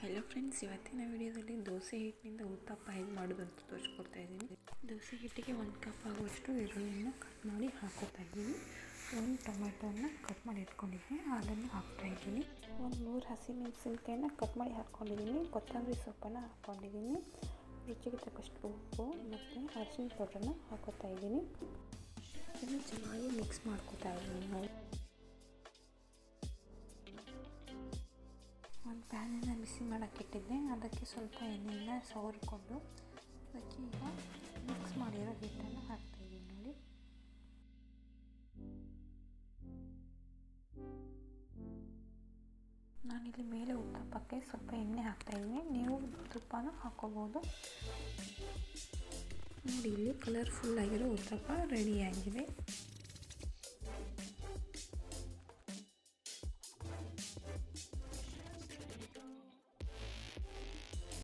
Hello friends, ಇವತ್ತಿನ ವಿಡಿಯೋದಲ್ಲಿ ದೋಸೆ ಹಿಟ್ಟಿನಿಂದ ಉತ್ತಪ್ಪ ಹೇಗೆ ಮಾಡೋದು ಅಂತ ತೋರಿಸ್ಕೊಡ್ತಾ ಇದ್ದೀನಿ. ದೋಸೆ ಹಿಟ್ಟಿಗೆ 1 ಕಪ್ ಆಗುವಷ್ಟು ಈರುಳ್ಳಿಯನ್ನು ಕಟ್ ಮಾಡಿ ಹಾಕೋತಾ ಇದ್ದೀನಿ. 1 ಟೊಮೆಟೊನ ಕಟ್ ಮಾಡಿ ಇಟ್ಕೊಂಡಿದ್ದೀನಿ, ಅದನ್ನು ಹಾಕ್ತಾ ಇದ್ದೀನಿ. 3 ಹಸಿಮೆಣಸಿನಕಾಯಿನ ಕಟ್ ಮಾಡಿ ಹಾಕ್ಕೊಂಡಿದ್ದೀನಿ. ಕೊತ್ತಂಬರಿ ಸೊಪ್ಪನ್ನು ಹಾಕ್ಕೊಂಡಿದ್ದೀನಿ. ರುಚಿಗೆ ತಕ್ಕಷ್ಟು ಉಪ್ಪು ಮತ್ತು ಅರಿಶಿನ ಪೌಡರನ್ನು ಹಾಕೋತಾ ಇದ್ದೀನಿ. ಇದನ್ನು ಚೆನ್ನಾಗಿ ಮಿಕ್ಸ್ ಮಾಡ್ಕೋತಾ ಇದ್ದೀನಿ. ನಾವು ಒಂದು ಪ್ಯಾನನ್ನು ಬಿಸಿ ಮಾಡೋಕ್ಕಿಟ್ಟಿದ್ದೆ, ಅದಕ್ಕೆ ಸ್ವಲ್ಪ ಎಣ್ಣೆಯನ್ನು ಸವರಿಕೊಂಡು ಅದಕ್ಕೆ ಈಗ ಮಿಕ್ಸ್ ಮಾಡಿರೋ ಹಿಟ್ಟನ್ನು ಹಾಕ್ತಾಯಿದ್ದೀನಿ. ನೋಡಿ, ನಾನಿಲ್ಲಿ ಮೇಲೆ ಉತ್ತಪ್ಪಕ್ಕೆ ಸ್ವಲ್ಪ ಎಣ್ಣೆ ಹಾಕ್ತಾಯಿದ್ದೀನಿ. ನೀವು ತುಪ್ಪನೂ ಹಾಕ್ಕೋಬೋದು. ನೋಡಿ, ಇಲ್ಲಿ ಕಲರ್ಫುಲ್ ಆಗಿರೋ ಉತ್ತಪ್ಪ ರೆಡಿಯಾಗಿದೆ.